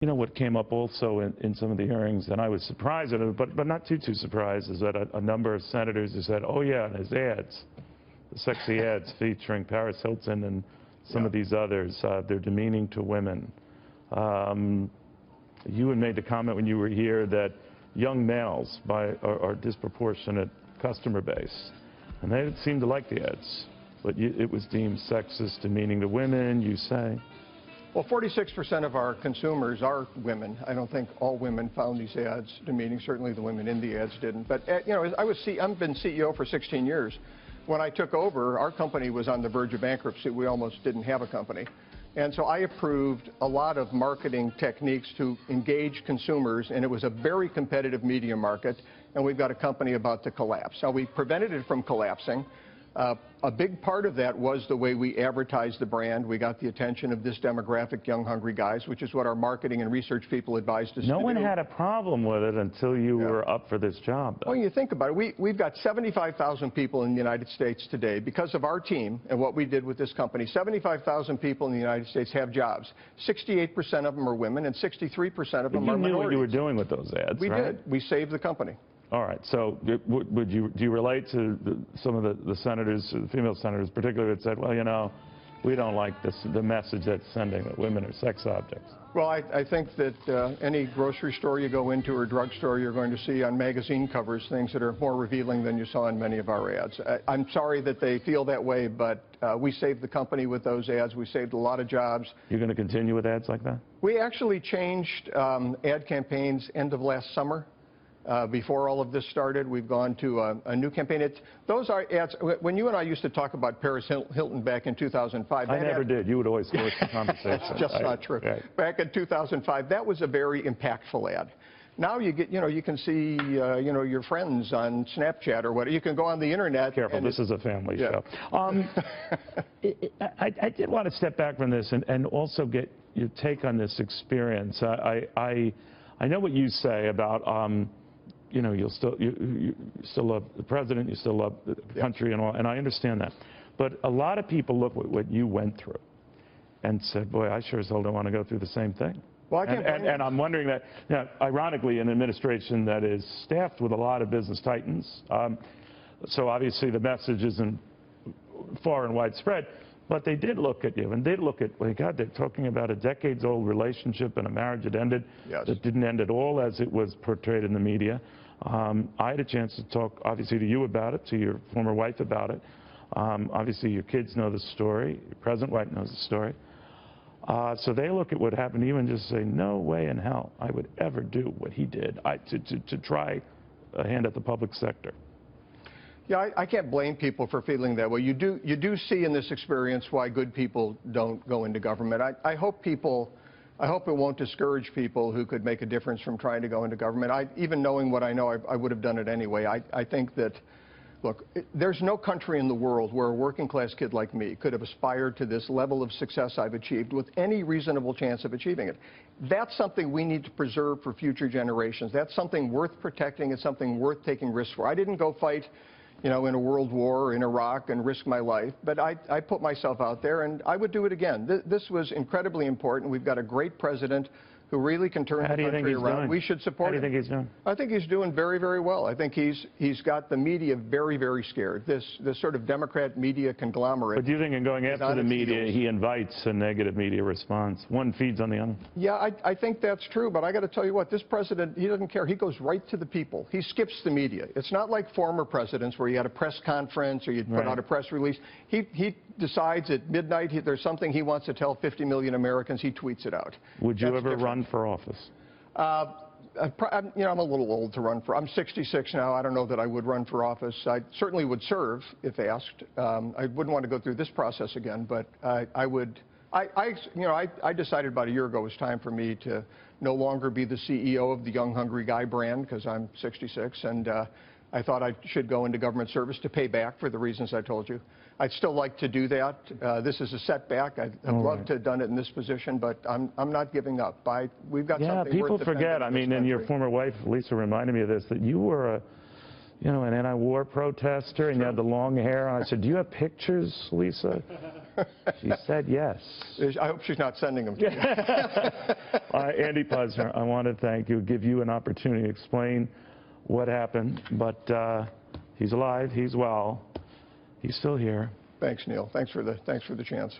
You know what came up also in some of the hearings, and I was surprised at it, but not too surprised, is that a number of senators who said, oh yeah, and his ads, the sexy ads featuring Paris Hilton and some of these others, they're demeaning to women. You had made the comment when you were here that young males are disproportionate customer base, and they seem to like the ads, but it was deemed sexist, demeaning to women, you say. Well, 46% of our consumers are women. I don't think all women found these ads demeaning. Certainly the women in the ads didn't. But, you know, I've been CEO for 16 years. When I took over, our company was on the verge of bankruptcy. We almost didn't have a company. And so I approved a lot of marketing techniques to engage consumers, and it was a very competitive media market, and we've got a company about to collapse. Now, we prevented it from collapsing. A big part of that was the way we advertised the brand. We got the attention of this demographic, young, hungry guys, which is what our marketing and research people advised us to do. No one had a problem with it until you were up for this job, though. Well, you think about it. We've got 75,000 people in the United States today because of our team and what we did with this company. 75,000 people in the United States have jobs. 68% of them are women, and 63% of them are minorities. You knew what you were doing with those ads, right? We did. We saved the company. All right. So do you relate to some of the senators, the female senators particularly, that said, well, you know, we don't like the message that's sending that women are sex objects? Well, I think that any grocery store you go into or drugstore, you're going to see on magazine covers things that are more revealing than you saw in many of our ads. I'm sorry that they feel that way, but we saved the company with those ads. We saved a lot of jobs. You're going to continue with ads like that? We actually changed ad campaigns end of last summer. Before all of this started, we've gone to a new campaign. Those are ads. When you and I used to talk about Paris Hilton back in 2005. I never did. You would always force the conversation. That's just not true. Right. Back in 2005, that was a very impactful ad. Now you get, you can see, your friends on Snapchat or whatever. You can go on the internet. Careful, this is a family show. I did want to step back from this and also get your take on this experience. I know what you say about. You still love the president, you still love the country and all, and I understand that. But a lot of people look at what you went through and said, boy, I sure as hell don't want to go through the same thing. Well, and I'm wondering that, ironically, an administration that is staffed with a lot of business titans, so obviously the message isn't far and widespread, but they did look at you, and they look at, well, God, they're talking about a decades-old relationship and a marriage that ended, that didn't end at all as it was portrayed in the media. I had a chance to talk, obviously, to you about it, to your former wife about it. Obviously, your kids know the story. Your present wife knows the story. So they look at what happened to you and just say, no way in hell I would ever do what he did to try a hand at the public sector. Yeah, I can't blame people for feeling that way. You do see in this experience why good people don't go into government. I hope it won't discourage people who could make a difference from trying to go into government. Even knowing what I know, I would have done it anyway. I think that, look, there's no country in the world where a working class kid like me could have aspired to this level of success I've achieved with any reasonable chance of achieving it. That's something we need to preserve for future generations. That's something worth protecting. It's something worth taking risks for. I didn't go fight in a world war in Iraq and risk my life, but I put myself out there, and I would do it again. This was incredibly important. We've got a great president who really can turn the country around. We should support him. How do you think he's doing? I think he's doing very, very well. I think he's got the media very, very scared. This sort of Democrat media conglomerate. But do you think in going after the media, he invites a negative media response? One feeds on the other? Yeah, I think that's true, but I got to tell you what, this president, he doesn't care. He goes right to the people. He skips the media. It's not like former presidents where you had a press conference or you'd put out a press release. He decides at midnight there's something he wants to tell 50 million Americans, he tweets it out. Would you ever run for office? I'm a little old to run for. I'm 66 now. I don't know that I would run for office. I certainly would serve if asked. I wouldn't want to go through this process again, but I would. I decided about a year ago it was time for me to no longer be the CEO of the Young Hungry Guy brand because I'm 66, and I thought I should go into government service to pay back for the reasons I told you. I'd still like to do that. This is a setback. I'd love to have done it in this position, but I'm not giving up. We've got something worth defending. Yeah, people forget. I mean, and your former wife, Lisa, reminded me of this, that you were you know, an anti-war protester, and you had the long hair. And I said, do you have pictures, Lisa? She said yes. I hope she's not sending them to you. Andy Puzder, I want to thank you, give you an opportunity to explain what happened. But he's alive, he's well, he's still here. Thanks, Neil. Thanks for the chance.